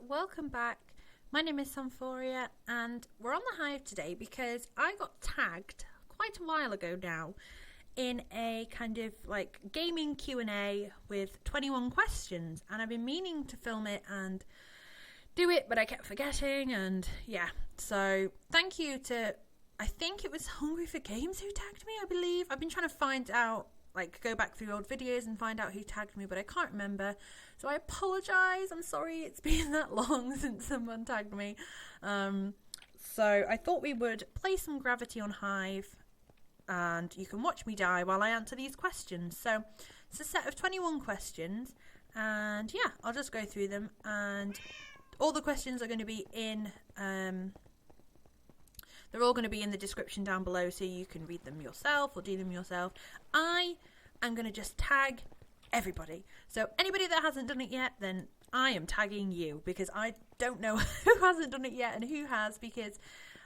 welcome back. My name is Samphorea and we're on the Hive today because I got tagged quite a while ago now in a kind of like gaming Q&A with 21 questions, and I've been meaning to film it and do it, but I kept forgetting, and yeah, so thank you to, I think it was Hungry for Games who tagged me, I believe. I've been trying to find out, like go back through old videos and find out who tagged me, but I can't remember, so I apologise. I'm sorry it's been that long since someone tagged me. So I thought we would play some Gravity on Hive and you can watch me die while I answer these questions. So it's a set of 21 questions, and yeah, I'll just go through them, and all the questions are going to be in they're all going to be in the description down below, so you can read them yourself or do them yourself. I am going to just tag everybody. So anybody that hasn't done it yet, then I am tagging you, because I don't know who hasn't done it yet and who has, because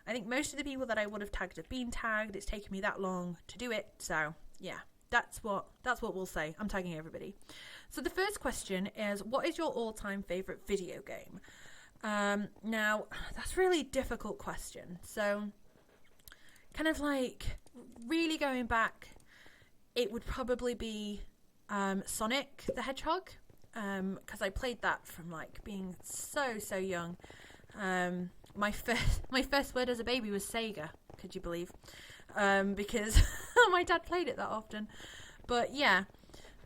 I think most of the people that I would have tagged have been tagged. It's taken me that long to do it. So yeah, that's what we'll say. I'm tagging everybody. So the first question is, what is your all-time favourite video game? Now, that's a really difficult question. So, kind of like, really going back, it would probably be Sonic the Hedgehog, because I played that from like being so young. My first word as a baby was Sega, could you believe? Because my dad played it that often. But yeah,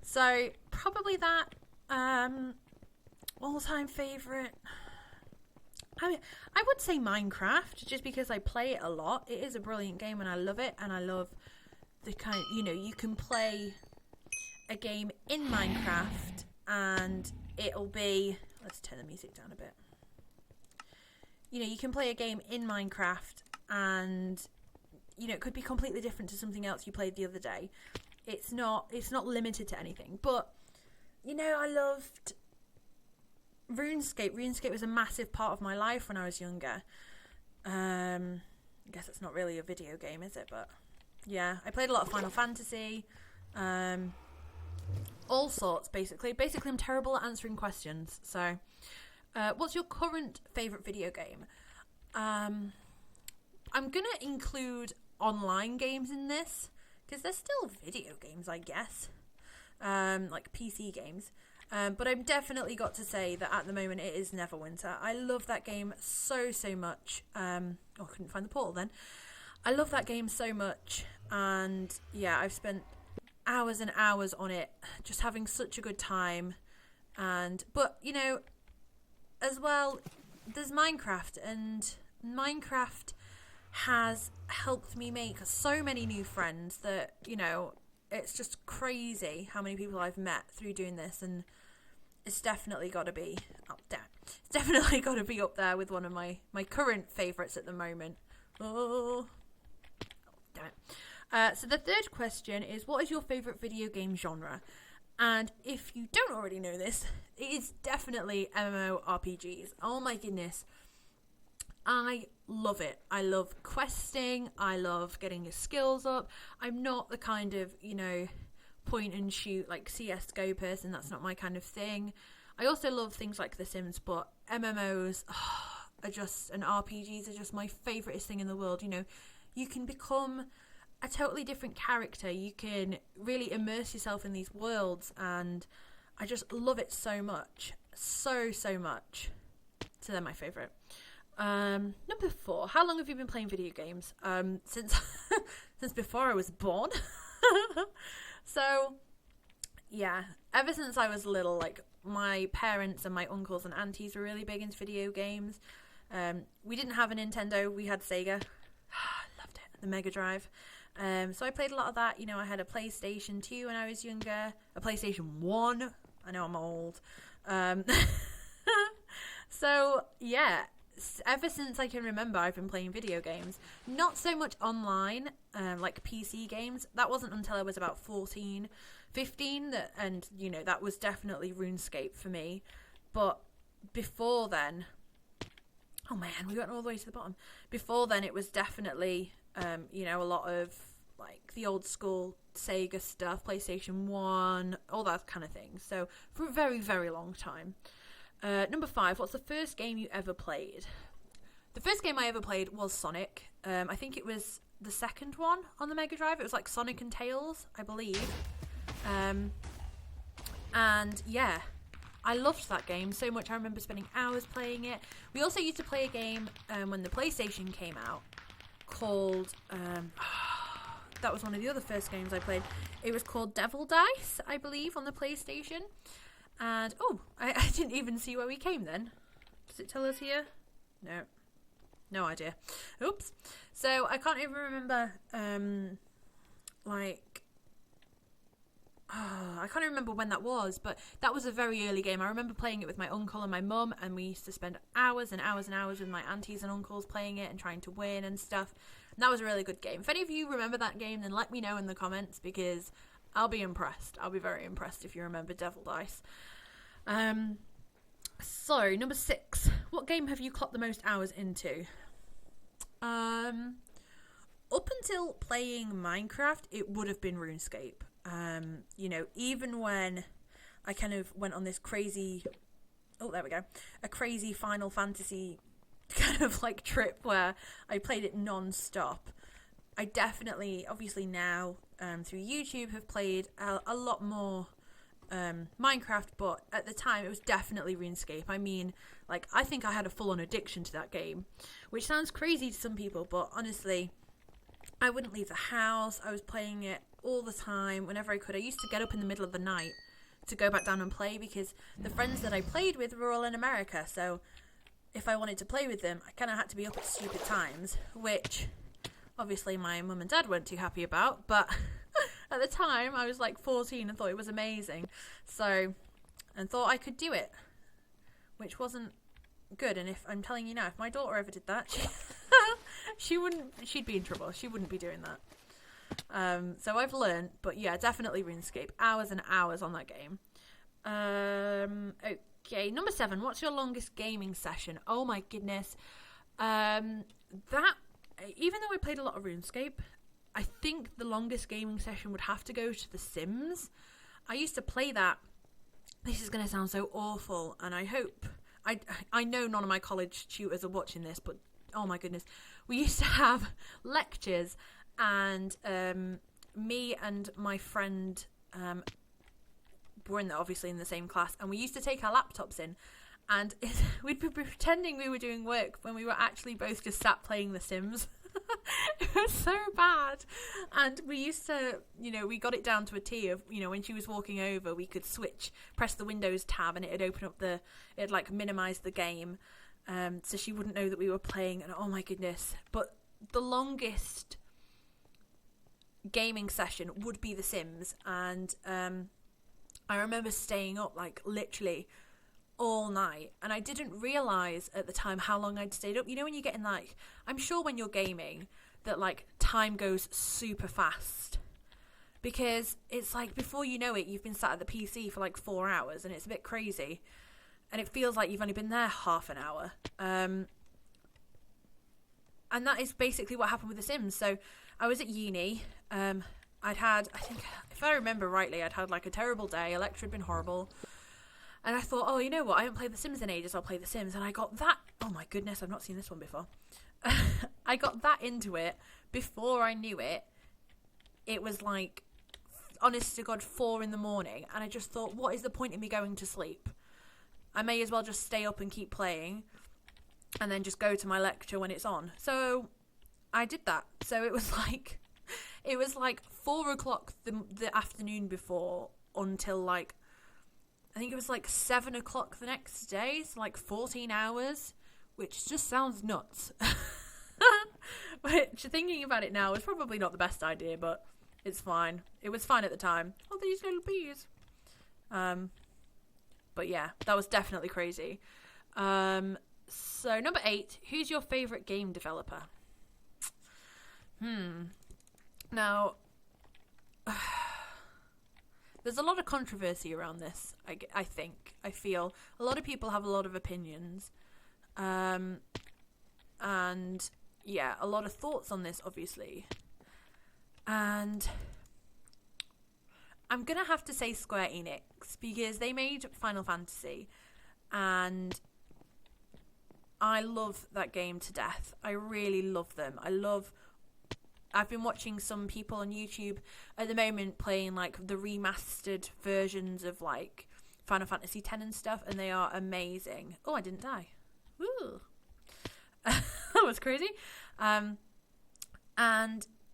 so probably that. All-time favourite, I would say Minecraft, just because I play it a lot. It is a brilliant game and I love it, and I love the kind, you can play a game in Minecraft and it'll be, let's turn the music down a bit. You can play a game in Minecraft and, it could be completely different to something else you played the other day. It's not limited to anything, but, I loved RuneScape. RuneScape was a massive part of my life when I was younger. I guess it's not really a video game, is it? But yeah, I played a lot of Final Fantasy, all sorts, basically. Basically, I'm terrible at answering questions. So, what's your current favourite video game? I'm gonna include online games in this, because they're still video games, I guess. Like PC games. But I've definitely got to say that at the moment it is Neverwinter. I love that game so much. I couldn't find the portal then. I love that game so much, and yeah, I've spent hours and hours on it, just having such a good time. But as well, there's Minecraft, and Minecraft has helped me make so many new friends that, it's just crazy how many people I've met through doing this, and it's definitely got to be up there. It's definitely got to be up there with one of my current favourites at the moment. Oh, damn it. So the third question is, what is your favourite video game genre? And if you don't already know this, it is definitely MMORPGs. Oh my goodness. I love it. I love questing. I love getting your skills up. I'm not the kind of, point and shoot like CS:GO person. That's not my kind of thing. I also love things like The Sims, but MMOs are just, and RPGs are just my favouriteest thing in the world. You can become a totally different character. You can really immerse yourself in these worlds, and I just love it so much. So much. So they're my favourite. Number 4, how long have you been playing video games? Since before I was born. So yeah, ever since I was little, like my parents and my uncles and aunties were really big into video games. We didn't have a Nintendo, we had Sega. Loved it, the Mega Drive. So I played a lot of that. I had a PlayStation 2 when I was younger, a PlayStation 1. I know I'm old. So yeah, ever since I can remember, I've been playing video games. Not so much online, like PC games. That wasn't until I was about 14, 15, and that was definitely RuneScape for me. But before then, oh man, we went all the way to the bottom. Before then, it was definitely, a lot of like the old school Sega stuff, PlayStation 1, all that kind of thing. So for a very, very long time. Number 5, what's the first game you ever played? The first game I ever played was Sonic. I think it was the second one on the Mega Drive. It was like Sonic and Tails, I believe. And yeah, I loved that game so much. I remember spending hours playing it. We also used to play a game when the PlayStation came out called... that was one of the other first games I played. It was called Devil Dice, I believe, on the PlayStation. And, I didn't even see where we came then. Does it tell us here? No. No idea. Oops. So, I can't even remember, I can't remember when that was, but that was a very early game. I remember playing it with my uncle and my mum, and we used to spend hours and hours and hours with my aunties and uncles playing it and trying to win and stuff. And that was a really good game. If any of you remember that game, then let me know in the comments, because I'll be impressed. I'll be very impressed if you remember Devil Dice. So, number 6. What game have you clocked the most hours into? Up until playing Minecraft, it would have been RuneScape. Even when I kind of went on this crazy... Oh, there we go. A crazy Final Fantasy kind of like trip where I played it non-stop. I definitely, obviously now, through YouTube, have played a lot more Minecraft, but at the time it was definitely RuneScape. I mean, like, I think I had a full-on addiction to that game, which sounds crazy to some people, but honestly, I wouldn't leave the house. I was playing it all the time, whenever I could. I used to get up in the middle of the night to go back down and play, because the friends that I played with were all in America, so if I wanted to play with them, I kind of had to be up at stupid times, which obviously my mum and dad weren't too happy about, but at the time I was like 14 and thought it was amazing, and thought I could do it, which wasn't good. And if I'm telling you now, if my daughter ever did that, she'd be in trouble. She wouldn't be doing that. So I've learned, but yeah, definitely RuneScape. Hours and hours on that game. Okay, number 7. What's your longest gaming session? Oh my goodness. Even though I played a lot of RuneScape, I think the longest gaming session would have to go to The Sims. I used to play that. This is going to sound so awful, and I hope... I know none of my college tutors are watching this, but oh my goodness. We used to have lectures, and me and my friend were obviously in the same class, and we used to take our laptops in, and we'd be pretending we were doing work when we were actually both just sat playing The Sims. It was so bad. And we used to, we got it down to a T of, when she was walking over, we could press the Windows tab, and it'd open up it'd like minimize the game, so she wouldn't know that we were playing. And oh my goodness. But the longest gaming session would be The Sims, and I remember staying up like literally all night, and I didn't realise at the time how long I'd stayed up. When you're getting like, I'm sure when you're gaming that like time goes super fast, because it's like before you know it, you've been sat at the PC for like 4 hours, and it's a bit crazy, and it feels like you've only been there half an hour. And that is basically what happened with The Sims. So I was at uni. I think, if I remember rightly, I'd had like a terrible day. A lecture had been horrible. And I thought, oh, you know what? I haven't played The Sims in ages. I'll play The Sims. And I got that. Oh my goodness, I've not seen this one before. I got that into it. Before I knew it, it was like, honest to God, 4 a.m. And I just thought, what is the point in me going to sleep? I may as well just stay up and keep playing, and then just go to my lecture when it's on. So I did that. So it was like 4 o'clock the afternoon before until like, I think it was like 7 o'clock the next day, so like 14 hours, which just sounds nuts. Which, thinking about it now, is probably not the best idea, but it's fine. It was fine at the time. Oh, these little bees. But yeah, that was definitely crazy. So, number 8, who's your favourite game developer? Now... There's a lot of controversy around this, I think. I feel a lot of people have a lot of opinions. And, yeah, a lot of thoughts on this, obviously. And I'm going to have to say Square Enix, because they made Final Fantasy. and I love that game to death. I really love them. I've been watching some people on YouTube at the moment playing like the remastered versions of like Final Fantasy X and stuff, and they are amazing. Oh, I didn't die. Woo! That was crazy. And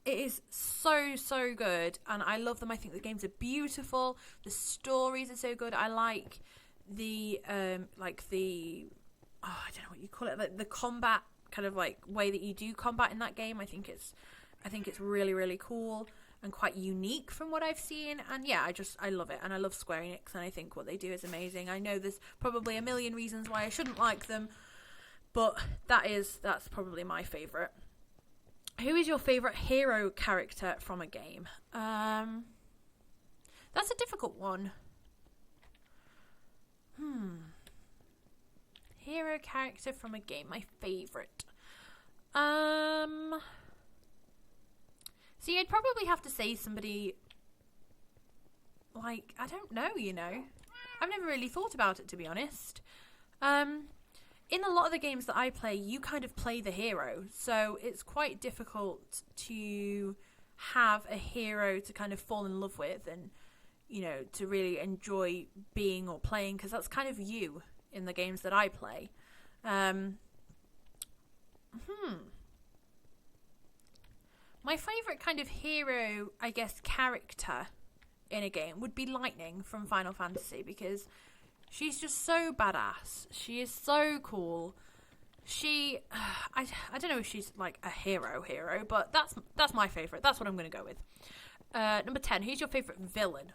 it is so good, and I love them. I think the games are beautiful. The stories are so good. I like the I don't know what you call it, like the combat kind of like way that you do combat in that game. I think it's really, really cool and quite unique from what I've seen. And yeah, I love it, and I love Square Enix, and I think what they do is amazing. I know there's probably a million reasons why I shouldn't like them, but that's probably my favourite. Who is your favourite hero character from a game? That's a difficult one. Hero character from a game, my favourite. See, I'd probably have to say somebody like, I don't know, I've never really thought about it, to be honest. In a lot of the games that I play, you kind of play the hero, so it's quite difficult to have a hero to kind of fall in love with and, to really enjoy being or playing, because that's kind of you in the games that I play. My favourite kind of hero, I guess, character in a game would be Lightning from Final Fantasy, because she's just so badass. She is so cool. I don't know if she's like a hero, but that's my favourite. That's what I'm going to go with. Number 10, who's your favourite villain?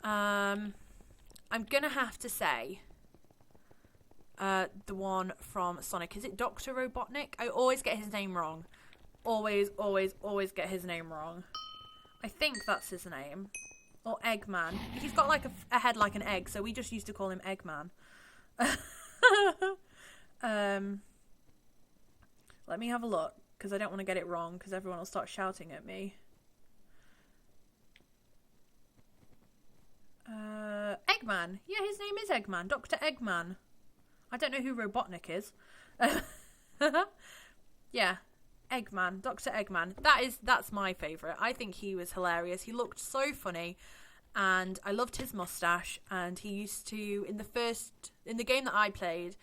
I'm going to have to say the one from Sonic. Is it Dr. Robotnik? I always get his name wrong. Always get his name wrong. I think that's his name. Or Eggman. He's got like a head like an egg, so we just used to call him Eggman. Let me have a look, because I don't want to get it wrong, because everyone will start shouting at me. Eggman. Yeah, his name is Eggman. Dr. Eggman. I don't know who Robotnik is. Yeah. Eggman, Dr. Eggman. That's my favourite. I think he was hilarious. He looked so funny, and I loved his mustache. And he used to, in the game that I played,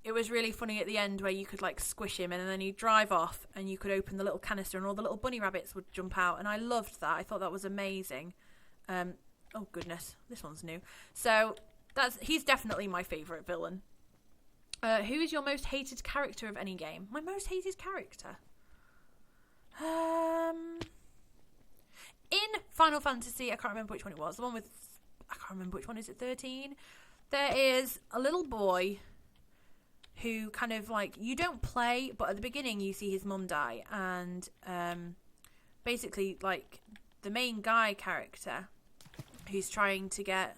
it was really funny at the end where you could like squish him, and then he'd drive off, and you could open the little canister, and all the little bunny rabbits would jump out. And I loved that. I thought that was amazing. Oh goodness, this one's new. So he's definitely my favourite villain. Who is your most hated character of any game? My most hated character? In Final Fantasy, I can't remember which one it was. The one with, I can't remember which one. Is it 13? There is a little boy who kind of like, you don't play, but at the beginning you see his mum die. And basically like the main guy character who's trying to get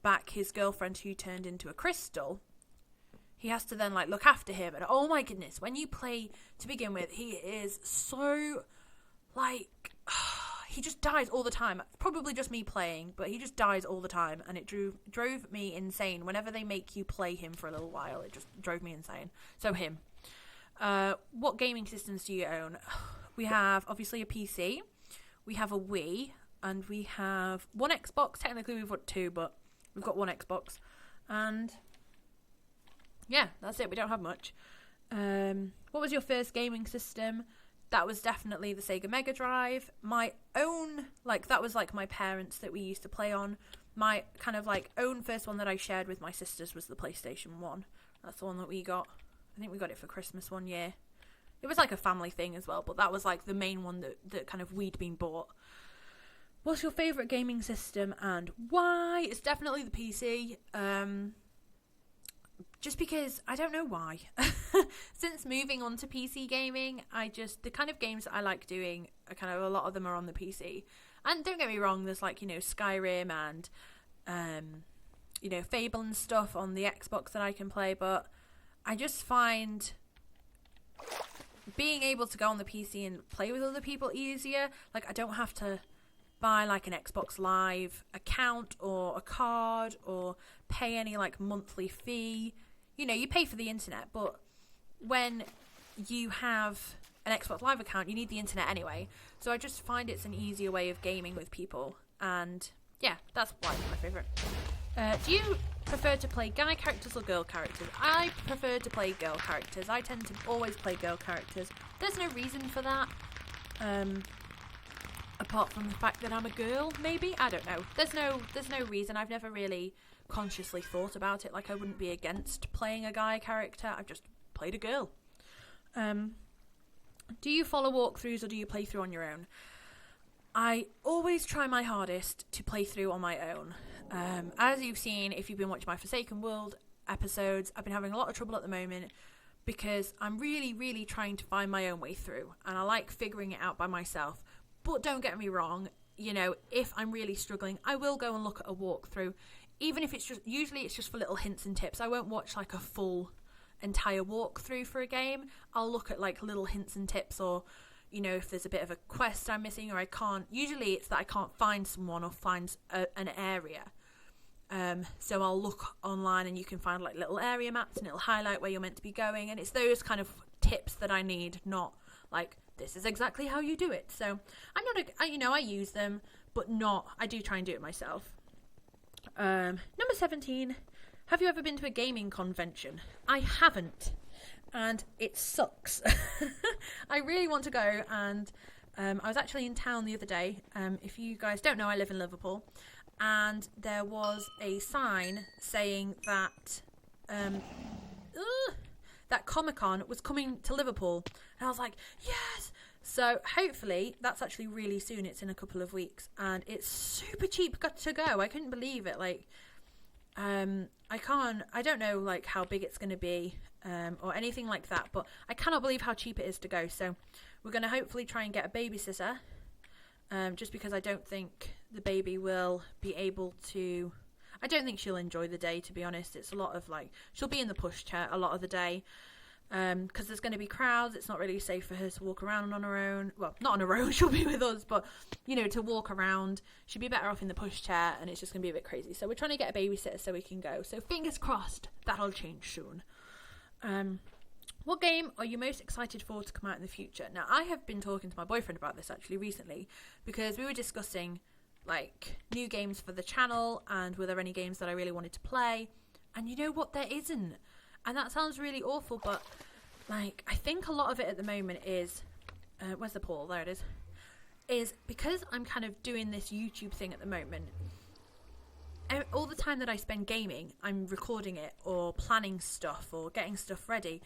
back his girlfriend who turned into a crystal, he has to then like look after him, and oh my goodness, when you play to begin with, he is so like he just dies all the time. Probably just me playing, but he just dies all the time, and it drove me insane. Whenever they make you play him for a little while, it just drove me insane. So him. What gaming systems do you own? We have obviously a PC, we have a Wii, and we have one Xbox. Technically we've got two, but we've got one Xbox, and yeah, that's it. We don't have much. What was your first gaming system? That was definitely the Sega Mega Drive. My own, like, that was like my parents that we used to play on. My kind of like own first one that I shared with my sisters was the PlayStation 1. That's the one that we got. I think we got it for Christmas one year. It was like a family thing as well, but that was like the main one that kind of we'd been bought. What's your favourite gaming system and why? It's definitely the PC. Just because, I don't know why. Since moving on to PC gaming, the kind of games that I like doing, are kind of, a lot of them are on the PC. And don't get me wrong, there's like, Skyrim and, Fable and stuff on the Xbox that I can play, but I just find being able to go on the PC and play with other people easier. Like, I don't have to buy like an Xbox Live account or a card or pay any like monthly fee. You know, you pay for the internet, but when you have an Xbox Live account, you need the internet anyway. So I just find it's an easier way of gaming with people, and yeah, that's why it's my favourite. Do you prefer to play guy characters or girl characters? I prefer to play girl characters. I tend to always play girl characters. There's no reason for that. Apart from the fact that I'm a girl, maybe? I don't know. There's no reason. I've never really consciously thought about it. Like, I wouldn't be against playing a guy character. I've just played a girl. Do you follow walkthroughs or do you play through on your own? I always try my hardest to play through on my own. As you've seen, if you've been watching my Forsaken World episodes, I've been having a lot of trouble at the moment because I'm really, really trying to find my own way through, and I like figuring it out by myself. But don't get me wrong, you know, if I'm really struggling, I will go and look at a walkthrough, even if it's just, usually it's just for little hints and tips. I won't watch like a full entire walkthrough for a game. I'll look at like little hints and tips, or you know, if there's a bit of a quest I'm missing or I can't, usually it's that I can't find someone or find an area. So I'll look online and you can find like little area maps and it'll highlight where you're meant to be going, and it's those kind of tips that I need, not like this is exactly how you do it. So I'm not I use them, but I do try and do it myself. Number 17, have you ever been to a gaming convention? I haven't, and it sucks. I really want to go, and I was actually in town the other day. If you guys don't know, I live in Liverpool, and there was a sign saying that that Comic-Con was coming to Liverpool, and I was like, yes! So hopefully that's actually really soon. It's in a couple of weeks, and it's super cheap to go. I couldn't believe it. Like, I don't know like how big it's going to be or anything like that, but I cannot believe how cheap it is to go. So we're going to hopefully try and get a babysitter, just because I don't think the baby will be able to. I don't think she'll enjoy the day, to be honest. It's a lot of like, she'll be in the pushchair a lot of the day, because there's going to be crowds. It's not really safe for her to walk around on her own. Well, not on her own, she'll be with us, but you know, to walk around, she'd be better off in the pushchair, and it's just going to be a bit crazy. So we're trying to get a babysitter so we can go. So fingers crossed that'll change soon. What game are you most excited for to come out in the future? Now, I have been talking to my boyfriend about this actually recently, because we were discussing like new games for the channel and were there any games that I really wanted to play, and you know what, there isn't, and that sounds really awful, but like I think a lot of it at the moment is where's the poll, there it is because I'm kind of doing this YouTube thing at the moment. All the time that I spend gaming, I'm recording it or planning stuff or getting stuff ready,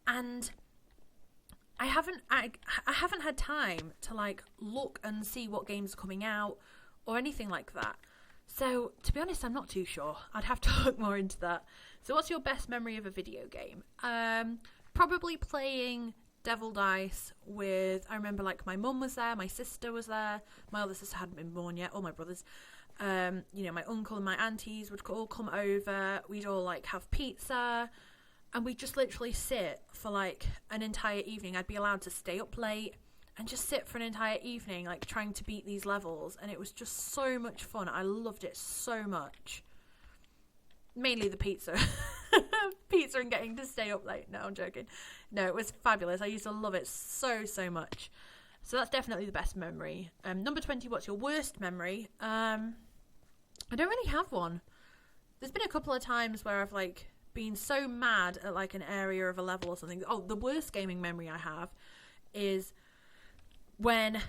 and I haven't had time to like look and see what games are coming out or anything like that. So, to be honest, I'm not too sure. I'd have to look more into that. So, what's your best memory of a video game? Probably playing Devil Dice with, I remember, like, my mum was there, my sister was there, my other sister hadn't been born yet, all my brothers. You know, my uncle and my aunties would all come over. We'd all, like, have pizza, and we'd just literally sit for, like, an entire evening. I'd be allowed to stay up late and just sit for an entire evening, like, trying to beat these levels. And it was just so much fun. I loved it so much. Mainly the pizza. Pizza and getting to stay up late. No, I'm joking. No, it was fabulous. I used to love it so, so much. So that's definitely the best memory. Number 20, what's your worst memory? I don't really have one. There's been a couple of times where I've, like, been so mad at, like, an area of a level or something. Oh, the worst gaming memory I have is when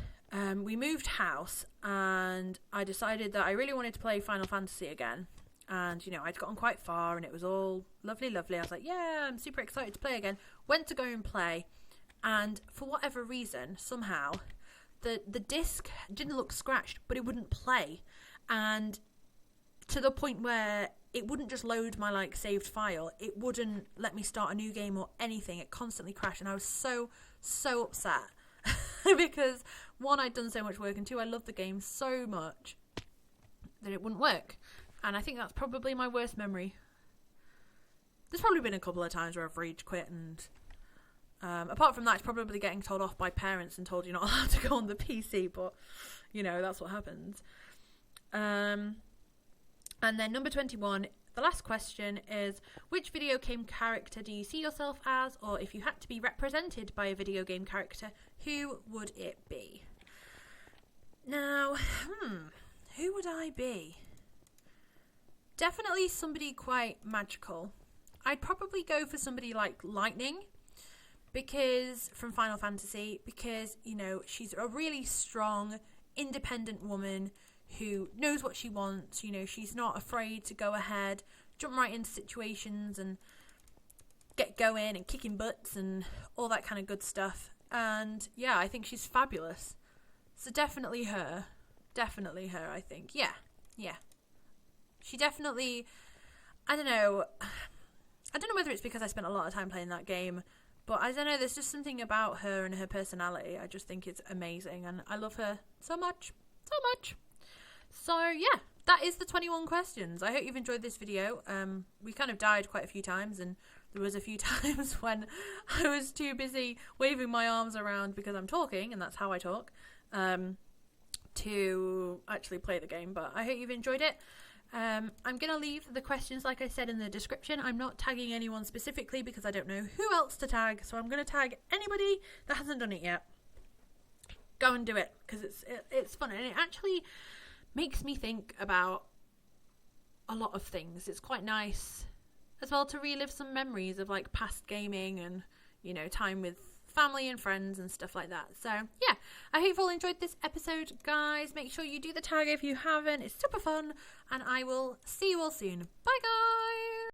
we moved house and I decided that I really wanted to play Final Fantasy again. And, you know, I'd gotten quite far and it was all lovely, lovely. I was like, yeah, I'm super excited to play again. Went to go and play. And for whatever reason, somehow, the disc didn't look scratched, but it wouldn't play. And to the point where it wouldn't just load my, like, saved file. It wouldn't let me start a new game or anything. It constantly crashed. And I was so, so upset. Because, one, I'd done so much work, and two, I loved the game so much that it wouldn't work. And I think that's probably my worst memory. There's probably been a couple of times where I've rage quit and Apart from that, it's probably getting told off by parents and told you're not allowed to go on the PC, but, you know, that's what happens. And then number 21, the last question is, which video game character do you see yourself as, or if you had to be represented by a video game character, who would it be? Now, who would I be? Definitely somebody quite magical. I'd probably go for somebody like Lightning, because from Final Fantasy, because, you know, she's a really strong, independent woman who knows what she wants. You know, she's not afraid to go ahead, jump right into situations and get going and kicking butts and all that kind of good stuff. And yeah, I think she's fabulous. So definitely her, I think. Yeah. She definitely, I don't know whether it's because I spent a lot of time playing that game, but I don't know, there's just something about her and her personality. I just think it's amazing, and I love her so much. So yeah, that is the 21 questions. I hope you've enjoyed this video. We kind of died quite a few times, and there was a few times when I was too busy waving my arms around because I'm talking, and that's how I talk, to actually play the game. But I hope you've enjoyed it. I'm going to leave the questions, like I said, in the description. I'm not tagging anyone specifically because I don't know who else to tag, so I'm going to tag anybody that hasn't done it yet. Go and do it, because it's fun, and it actually makes me think about a lot of things. It's quite nice as well to relive some memories of like past gaming and, you know, time with family and friends and stuff like that. So yeah, I hope you all enjoyed this episode, guys. Make sure you do the tag if you haven't. It's super fun, and I will see you all soon. Bye, guys.